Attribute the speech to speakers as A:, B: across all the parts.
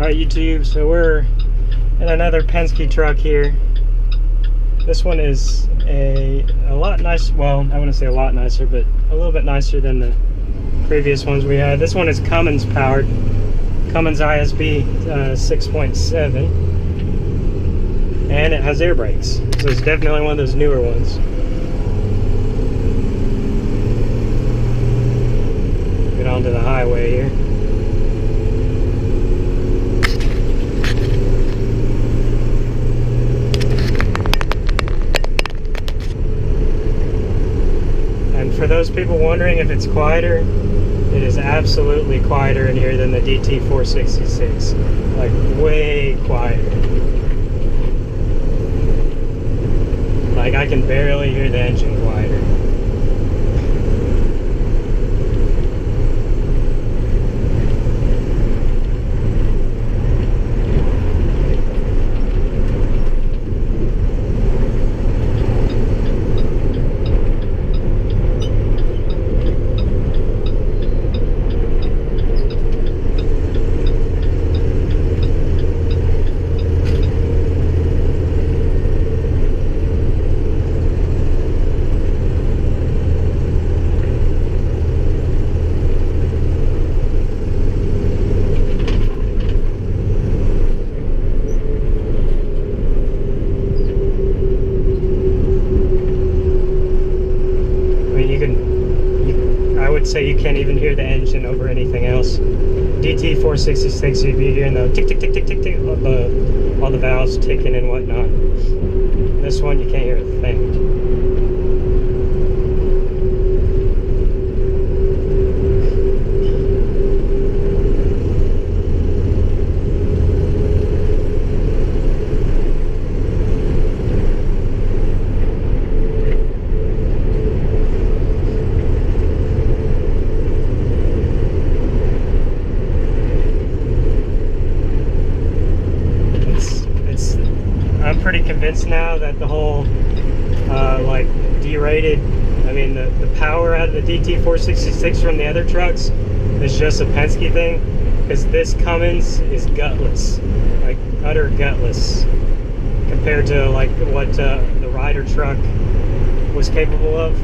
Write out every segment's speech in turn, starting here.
A: Alright YouTube, so we're in another Penske truck here. This one is a lot nicer, well, I wouldn't say a lot nicer, but a little bit nicer than the previous ones we had. This one is Cummins powered, Cummins ISB 6.7, and it has air brakes, so it's definitely one of those newer ones. Get onto the highway here. For those people wondering if it's quieter, it is absolutely quieter in here than the DT466. Like, way quieter. Like, I can barely hear the engine quieter. I would say you can't even hear the engine over anything else. DT466, you'd be hearing the tick, tick, tick, tick, tick, tick, all the valves ticking and whatnot. This one, you can't hear a thing. I'm pretty convinced now that the whole like derated, I mean the power out of the DT466 from the other trucks is just a Penske thing, because this Cummins is gutless, like utter gutless compared to like what the Ryder truck was capable of.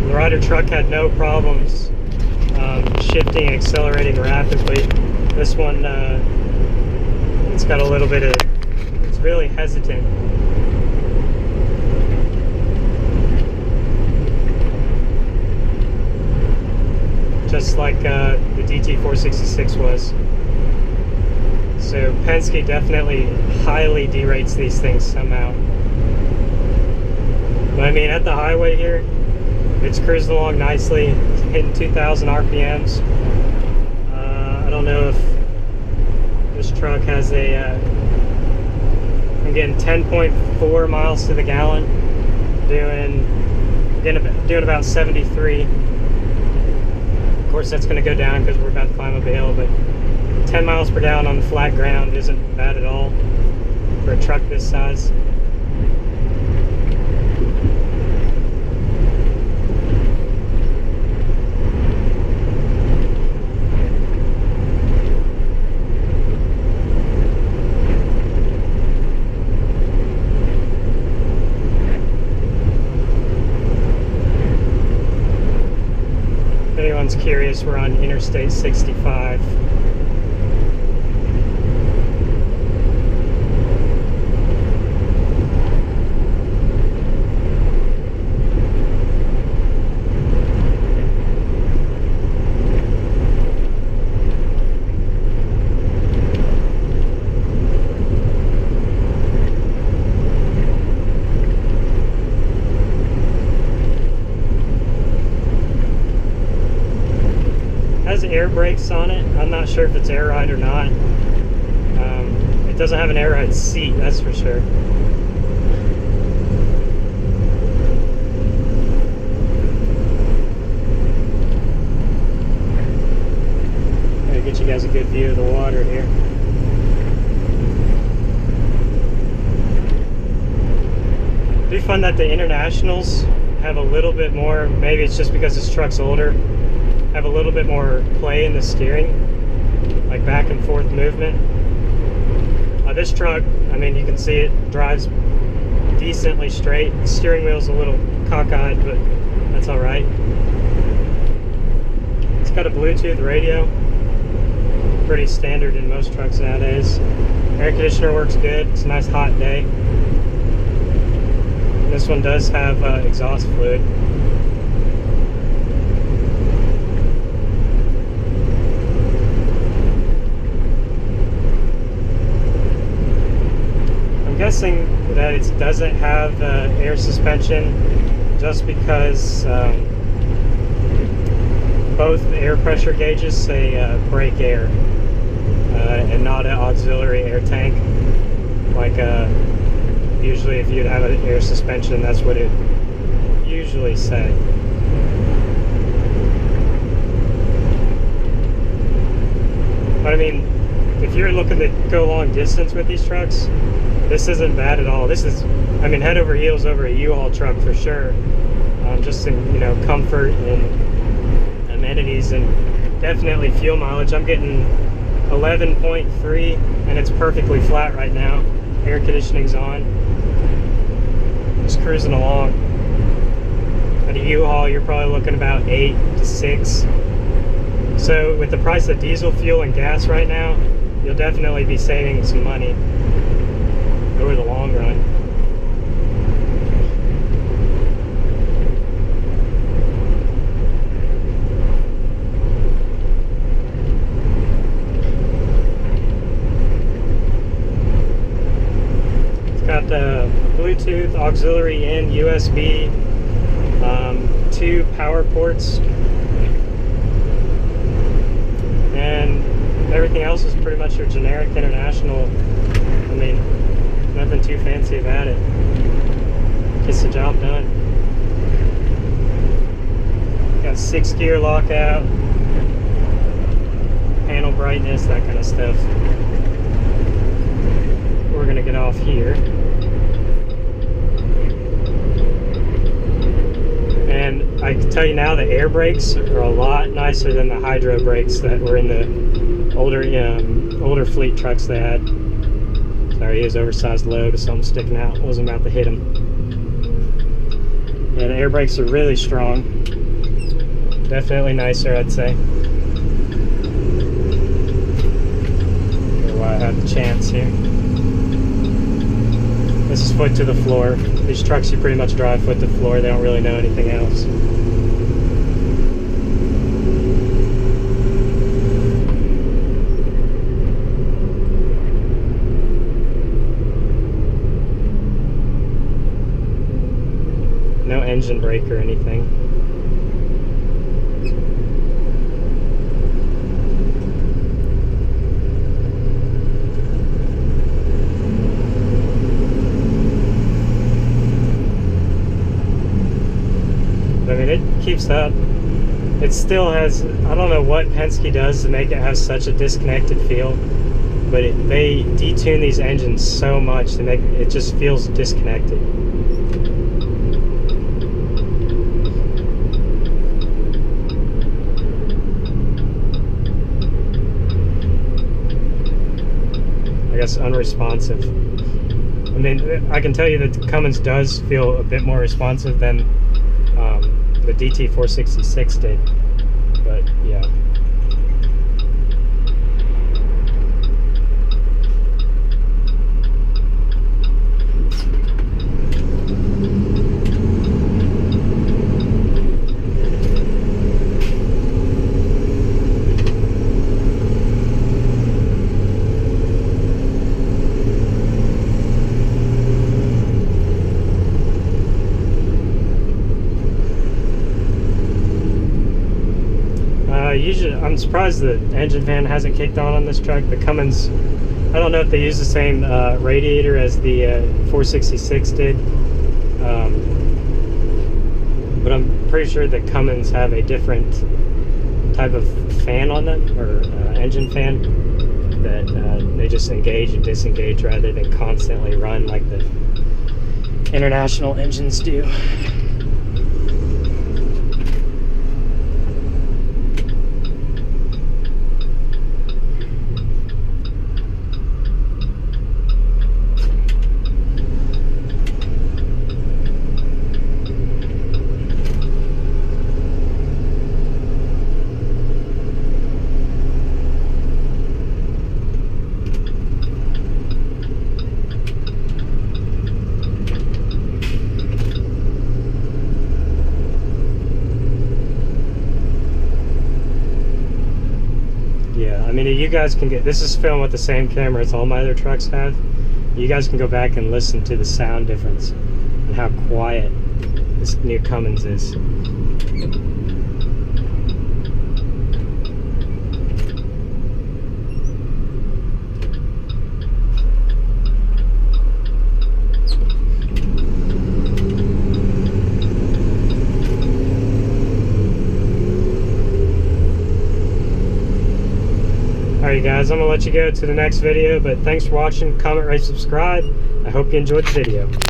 A: The Ryder truck had no problems shifting and accelerating rapidly. This one, it's got a little bit of, it's really hesitant. Just like the DT466 was. So Penske definitely highly derates these things somehow. But I mean, at the highway here, it's cruising along nicely, hitting 2,000 RPMs. I don't know if this truck has a, I'm getting 10.4 miles to the gallon, doing about 73. Of course that's going to go down because we're about to climb up a hill, but 10 miles per gallon on the flat ground isn't bad at all for a truck this size. If anyone's curious, we're on Interstate 65. Air brakes on it. I'm not sure if it's air ride or not. It doesn't have an air ride seat, that's for sure. Gotta get you guys a good view of the water here. It'd be fun that the internationals have a little bit more, maybe it's just because this truck's older, have a little bit more play in the steering, like back and forth movement. This truck, I mean, you can see it drives decently straight. The steering wheel's a little cockeyed, but that's all right. It's got a Bluetooth radio, pretty standard in most trucks nowadays. Air conditioner works good. It's a nice hot day. This one does have exhaust fluid. I'm guessing that it doesn't have air suspension just because both air pressure gauges say brake air and not an auxiliary air tank. Like usually if you'd have an air suspension, that's what it usually say. But I mean, if you're looking to go long distance with these trucks, this isn't bad at all. This is, I mean, head over heels over a U-Haul truck for sure. Just in, you know, comfort and amenities and definitely fuel mileage. I'm getting 11.3 and it's perfectly flat right now. Air conditioning's on. Just cruising along. At a U-Haul, you're probably looking about 8 to 6. So with the price of diesel fuel and gas right now, you'll definitely be saving some money over the long run. It's got Bluetooth, auxiliary in, USB, 2 power ports, and everything else is pretty much your generic international. I mean, nothing too fancy about it. Gets the job done. Got 6-gear lockout, panel brightness, that kind of stuff. We're gonna get off here. And I can tell you now, the air brakes are a lot nicer than the hydro brakes that were in the older fleet trucks they had. Sorry, he was oversized load with something sticking out. Wasn't about to hit him. Yeah, the air brakes are really strong. Definitely nicer, I'd say. While I have the chance here. This is foot to the floor. These trucks you pretty much drive foot to the floor. They don't really know anything else. No engine brake or anything. I mean, it keeps up. It still has, I don't know what Penske does to make it have such a disconnected feel, but they detune these engines so much to make it just feels disconnected. I guess unresponsive. I mean, I can tell you that the Cummins does feel a bit more responsive than the DT466 did, but yeah. Usually, I'm surprised the engine fan hasn't kicked on this truck. The Cummins, I don't know if they use the same radiator as the 466 did, but I'm pretty sure that Cummins have a different type of fan on them, or engine fan, that they just engage and disengage rather than constantly run like the international engines do. mean, you guys can get, this is filmed with the same camera as all my other trucks have. You guys can go back and listen to the sound difference and how quiet this new Cummins is. Alright guys, I'm going to let you go to the next video, but thanks for watching. Comment, rate, subscribe. I hope you enjoyed the video.